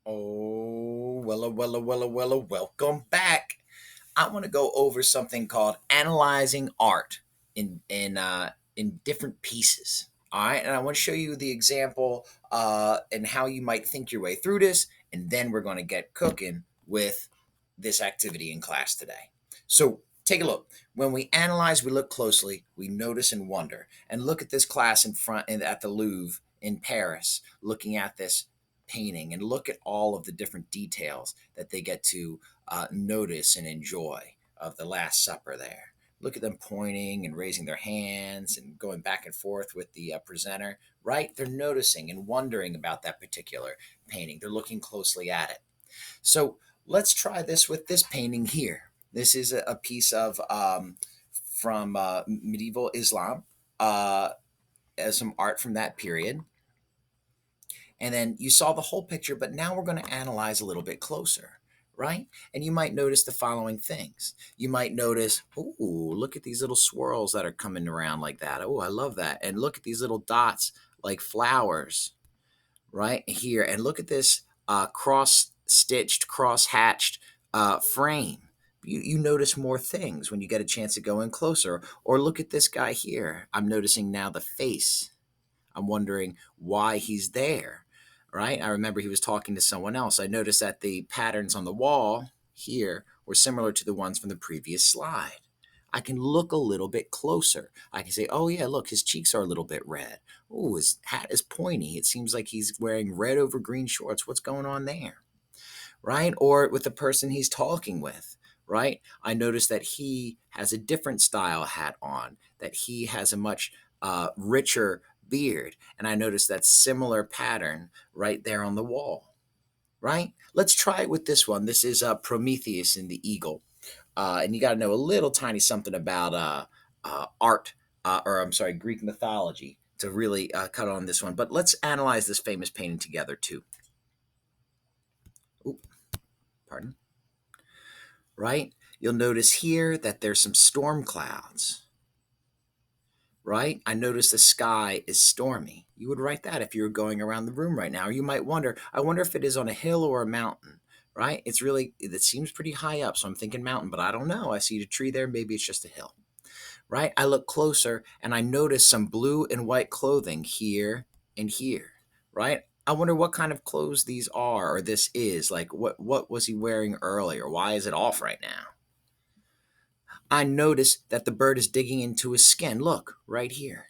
Welcome back. I want to go over something called analyzing art in different pieces. All right, and I want to show you the example and how you might think your way through this, and then we're going to get cooking with this activity in class today. So take a look. When we analyze, we look closely, we notice and wonder. And look at this class in front at the Louvre in Paris, looking at this painting, and look at all of the different details that they get to notice and enjoy of the Last Supper there. Look at them pointing and raising their hands and going back and forth with the presenter, right? They're noticing and wondering about that particular painting. They're looking closely at it. So let's try this with this painting here. This is a piece of from medieval Islam, uh, as some art from that period. And then you saw the whole picture, but now we're going to analyze a little bit closer, right? And you might notice the following things. You might notice, oh, look at these little swirls that are coming around like that. Oh, I love that. And look at these little dots like flowers right here. And look at this cross stitched, cross hatched frame. You notice more things when you get a chance to go in closer. Or look at this guy here. I'm noticing now the face. I'm wondering why he's there, right? I remember he was talking to someone else. I noticed that the patterns on the wall here were similar to the ones from the previous slide. I can look a little bit closer. I can say, oh, yeah, look, his cheeks are a little bit red. Oh, his hat is pointy. It seems like he's wearing red over green shorts. What's going on there? Right? Or with the person he's talking with, right? I notice that he has a different style hat on, that he has a much richer beard. And I notice that similar pattern right there on the wall, right? Let's try it with this one. This is Prometheus and the Eagle. And you got to know a little tiny something about art, or I'm sorry, Greek mythology to really cut on this one. But let's analyze this famous painting together too. Oop, pardon. Right? You'll notice here that there's some storm clouds, right? I notice the sky is stormy. You would write that if you were going around the room right now. Or you might wonder, I wonder if it is on a hill or a mountain, right? It seems pretty high up, so I'm thinking mountain, but I don't know. I see a tree there. Maybe it's just a hill, right? I look closer and I notice some blue and white clothing here and here, right? I wonder what kind of clothes these are or this is. Like what was he wearing earlier? Why is it off right now? I notice that the bird is digging into his skin. Look, right here.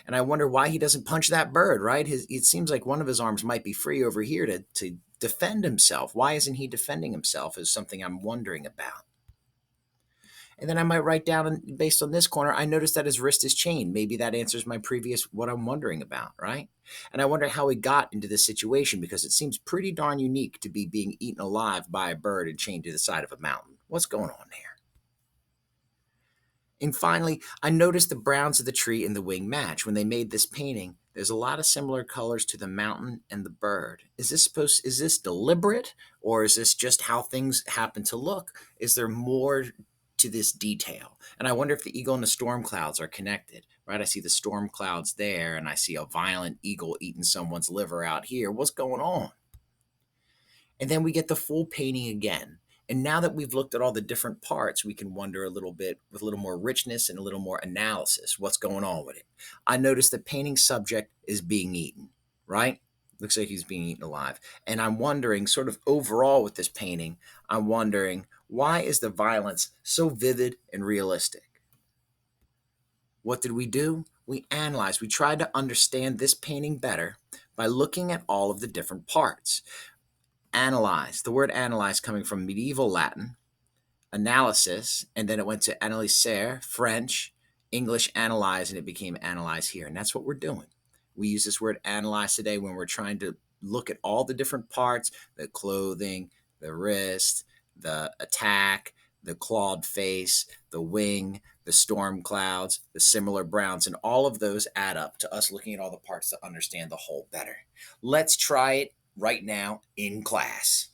And I wonder why he doesn't punch that bird, right? It seems like one of his arms might be free over here to defend himself. Why isn't he defending himself is something I'm wondering about. And then I might write down, based on this corner, I noticed that his wrist is chained. Maybe that answers my previous, what I'm wondering about, right? And I wonder how he got into this situation because it seems pretty darn unique to be being eaten alive by a bird and chained to the side of a mountain. What's going on there? And finally, I noticed the browns of the tree and the wing match. When they made this painting, there's a lot of similar colors to the mountain and the bird. Is this deliberate or is this just how things happen to look? Is there more to this detail? And I wonder if the eagle and the storm clouds are connected, right? I see the storm clouds there and I see a violent eagle eating someone's liver out here. What's going on? And then we get the full painting again. And now that we've looked at all the different parts, we can wonder a little bit with a little more richness and a little more analysis. What's going on with it? I noticed the painting subject is being eaten, right? Looks like he's being eaten alive. And I'm wondering, sort of overall with this painting, I'm wondering why is the violence so vivid and realistic? What did we do? We analyzed. We tried to understand this painting better by looking at all of the different parts. Analyze, the word analyze coming from medieval Latin, analysis, and then it went to analyser, French, English analyze, and it became analyze here. And that's what we're doing. We use this word analyze today when we're trying to look at all the different parts, the clothing, the wrist, the attack, the clawed face, the wing, the storm clouds, the similar browns, and all of those add up to us looking at all the parts to understand the whole better. Let's try it right now in class.